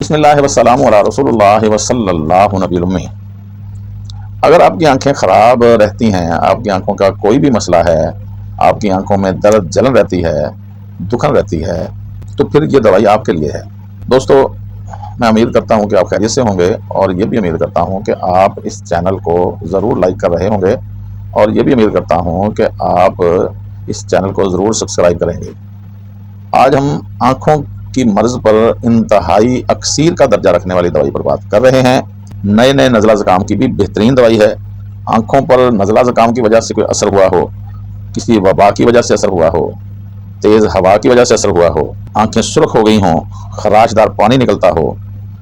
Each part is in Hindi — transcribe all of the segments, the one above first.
बिस्मिल्लाह वस्सलामु अला रसूलुल्लाह वसल्लल्लाहु अलैहि वसल्लम। अगर आपकी आंखें ख़राब रहती हैं, आपकी आंखों का कोई भी मसला है, आपकी आंखों में दर्द जलन रहती है, दुखन रहती है, तो फिर ये दवाई आपके लिए है। दोस्तों, मैं उम्मीद करता हूँ कि आप खैरियत से होंगे और ये भी उम्मीद करता हूँ कि आप इस चैनल को ज़रूर लाइक कर रहे होंगे और ये भी उम्मीद करता हूँ कि आप इस चैनल को ज़रूर सब्सक्राइब करेंगे। आज हम आँखों की मर्ज़ पर इंतहाई अक्सीर का दर्जा रखने वाली दवाई पर बात कर रहे हैं। नए नए नज़ला ज़ुकाम की भी बेहतरीन दवाई है। आँखों पर नज़ला ज़ुकाम की वजह से कोई असर हुआ हो, किसी वबा की वजह से असर हुआ हो, तेज़ हवा की वजह से असर हुआ हो, आंखें सुर्ख हो गई हों, खराशदार पानी निकलता हो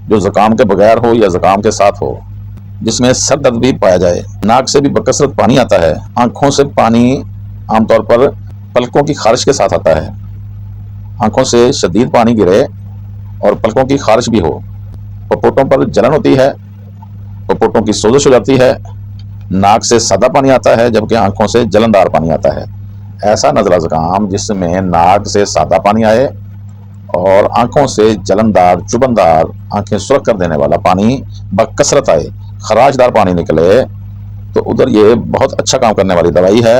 जो ज़ुकाम के बगैर हो या ज़ुकाम के साथ हो, जिसमें सर दर्द भी पाया जाए, नाक से भी बकसरत पानी आता है, आँखों से पानी आमतौर पर पलकों की खारिश के साथ आता है, आँखों से शदीद पानी गिरे और पलकों की खारिश भी हो, पपोटों पर जलन होती है, पपोटों की सोजिश हो जाती है, नाक से सादा पानी आता है जबकि आंखों से जलनदार पानी आता है। ऐसा नज़ला ज़ुकाम जिसमें नाक से सादा पानी आए और आंखों से जलनदार, चुभनदार, आंखें सुर्ख कर देने वाला पानी बकसरत आए, खराशदार पानी निकले, तो उधर ये बहुत अच्छा काम करने वाली दवाई है।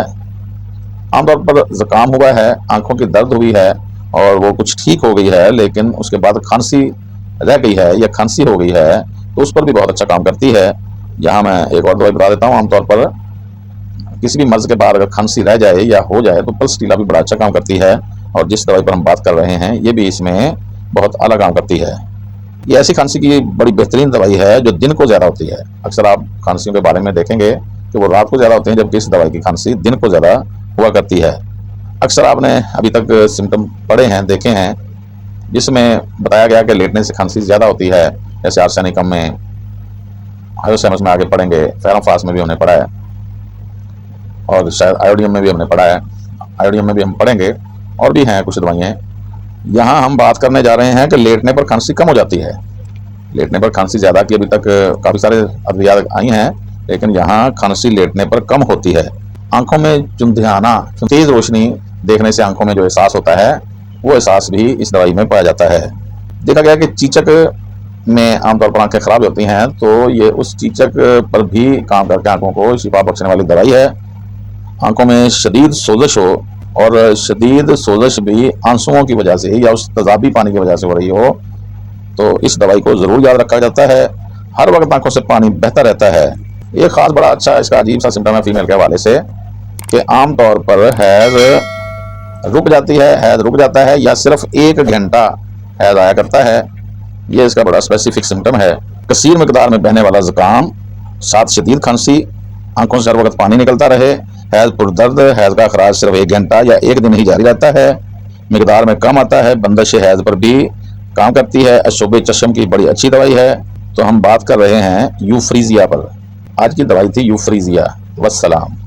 आमतौर पर ज़ुकाम हुआ है, आंखों की दर्द हुई है और वो कुछ ठीक हो गई है, लेकिन उसके बाद खांसी रह गई है या खांसी हो गई है, तो उस पर भी बहुत अच्छा काम करती है। यहाँ मैं एक और दवाई बता देता हूँ। आमतौर पर किसी भी मर्ज़ के बाद अगर खांसी रह जाए या हो जाए तो पल्स टीला भी बड़ा अच्छा काम करती है, और जिस दवाई पर हम बात कर रहे हैं ये भी इसमें बहुत अलग काम करती है। ये ऐसी खांसी की बड़ी बेहतरीन दवाई है जो दिन को ज़्यादा होती है। अक्सर आप खांसियों के बारे में देखेंगे कि वो रात को ज़्यादा होती हैं, जबकि इस दवाई की खांसी दिन को ज़्यादा हुआ करती है। अक्सर आपने अभी तक सिम्टम पढ़े हैं, देखे हैं, जिसमें बताया गया कि लेटने से खांसी ज़्यादा होती है, जैसे आर्सेनिकम में, हायोसेमस में आगे पढ़ेंगे, फेरोफास में भी हमने पढ़ा है और शायद आयोडियम में भी हमने पढ़ा है, आयोडियम में भी हम पढ़ेंगे, और भी हैं कुछ दवाइयाँ। यहाँ हम बात करने जा रहे हैं कि लेटने पर खांसी कम हो जाती है। लेटने पर खांसी ज़्यादा की अभी तक काफ़ी सारे अद्वियात आई हैं, लेकिन यहाँ खांसी लेटने पर कम होती है। आंखों में चुंधियाना, तेज़ रोशनी देखने से आंखों में जो एहसास होता है, वो एहसास भी इस दवाई में पाया जाता है। देखा गया कि चीचक में आमतौर पर आंखें खराब होती हैं, तो ये उस चीचक पर भी काम करके आंखों को शिफा बख्शने वाली दवाई है। आंखों में शदीद सोजिश हो और शदीद सोजिश भी आंसुओं की वजह से या उस तेजाबी पानी की वजह से हो रही हो, तो इस दवाई को ज़रूर याद रखा जाता है। हर वक्त आंखों से पानी बहता रहता है। एक ख़ास बड़ा अच्छा इसका अजीब सा सिम्टम है फीमेल के हवाले से कि आमतौर पर हैज़ रुक जाती है, हैज़ रुक जाता है या सिर्फ 1 घंटा हैज़ आया करता है। ये इसका बड़ा स्पेसिफिक सिम्टम है। कसीर मिकदार में बहने वाला ज़ुकाम, साथ शदीद खांसी, आंखों से हर वक्त पानी निकलता रहे, हैज़ पुरदर्द, हैज़ का खराज सिर्फ 1 घंटा या 1 दिन ही जारी रहता है, मिकदार में कम आता है, बंदिश हैज़ पर भी काम करती है, अशुब चश्म की बड़ी अच्छी दवाई है। तो हम बात कर रहे हैं यूफ्रीजिया पर। आज की दवाई थी यूफ्रीजिया। वस्सलाम।